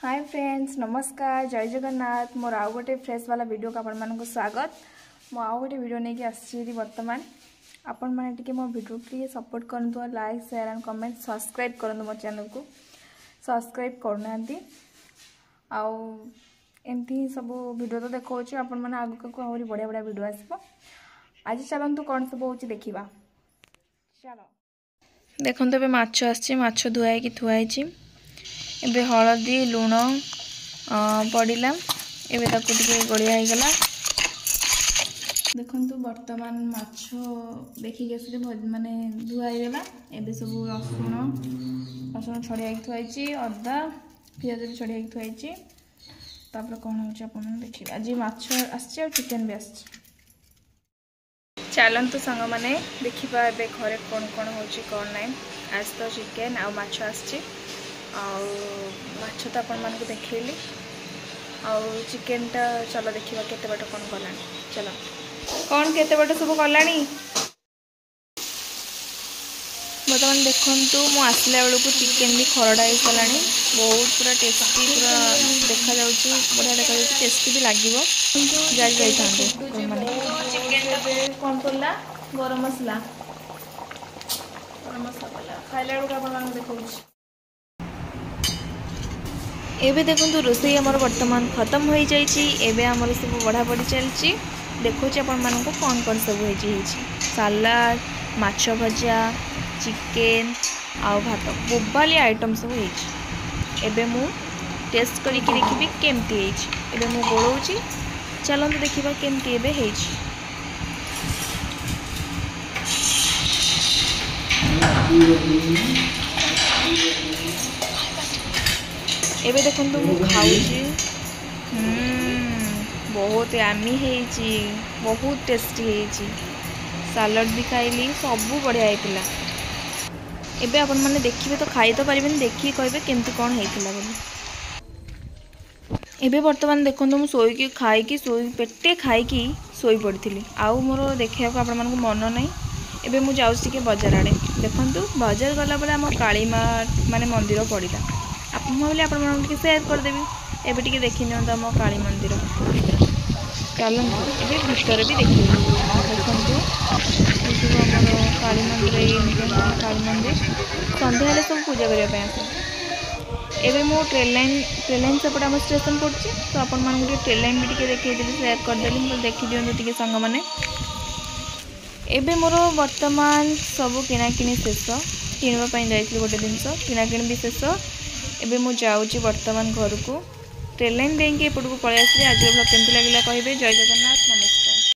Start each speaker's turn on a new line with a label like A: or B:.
A: Hi friends नमस्कार जय जगन्नाथ मोर आउ गोटे फ्रेश वाला वीडियो को आपण मानक स्वागत मो आउ गोटे वीडियो नहीं कि आसी वर्तमान आपण मैंने टी मो वीडियो टी सपोर्ट करंतु like share and comment subscribe करंतु मो चैनल को सब्सक्राइब करना आउ एमती सब वीडियो तो देखा आपण मैंने आगे को आहरी बढ़िया बढ़िया वीडियो आसो आज चलतु कौन सब हो देखा चलो देखो ए माछ आछ धुआई थुआई एबे हलदी लुण पड़ला एबे ताको टिके गड़िया हो गला देखंतु वर्तमान माछ देखिक आसली माने धुआई गला एबे सब रसुण छड़िया थुआई अदा पियाज छड़िया थुआई तापर कौन हो अपन देखिए आज माछ आछि चिकेन भी आछि चलतु सांग मैंने देखा ए घरे कौन कौन हो कौन ना आज तो चिकेन आ माछ आछि माछ तो आपण मान को देखली चिकेन टा चलो देखा केते बाट कौन गला चलो कौन केते बाट सब गलानी बर्तमान देखु मु आसला बेलू चिकेन भी खरड़ा हो गला बहुत पूरा टेस्टी पूरा देखा जाउची बढ़िया देखा जाउची टेस्टी भी लागिवो जाई जाई थांते माने चिकेन कौन पड़ला गरम मसला खाइला बेलू आपण मान देखौची एबे देखो रोसई आमर वर्तमान खत्म हो जाइए आमर सब बढ़ा बढ़ी चलती देखो आपण मानक कौन कौन सब सलाड माछ भजा चिकेन आउ भात बोबाली आइटम सब एबे मु टेस्ट करके देखी केमती एबे मु गोलौची चलते देखा केमती एबे एबे देखो खाऊची बहुत यामी है बहुत टेस्टी है सालाड भी खाइली सब बढ़िया होता एबे आपण माने देखिए तो खाई तो पारिबेन देखिए कहबे केमती कौन होता बोली एबे वर्तमान देखो मु सोई खाई सोई पेटे खाई सोई पड़ी आउ मोर देखा आपण मानक मन नहीं एबे मु जाउछि के बाजार आड़े देखंतु बाजार गला बेले आम काली माने मंदिर पड़िला भाई आप सेयार करदेवी एबे टिके देखी नि आम काली मंदिर चलते ये भीतर भी देखिए देखो काली मंदिर काली मंदिर सन्ध्या सब पूजा करने एबे मो ट्रेन लाइन सेपटे आम स्टेशन पड़ी तो आपण मानक ट्रेन लाइन भी टिके देखी सेयार करदेली देखी दिखाँ टे सांग मैंने एबे मोर वर्तमान सब किणाकिणी शेष किणवाई जाइए गोटे जिनस किणाकिणी भी शेष एबे मु जाऊँगी वर्तमान घर को ट्रेन लाइन देंगे एपट को पलि आसली आज ब्लॉग केमती लगे कहे जय जगन्नाथ नमस्कार।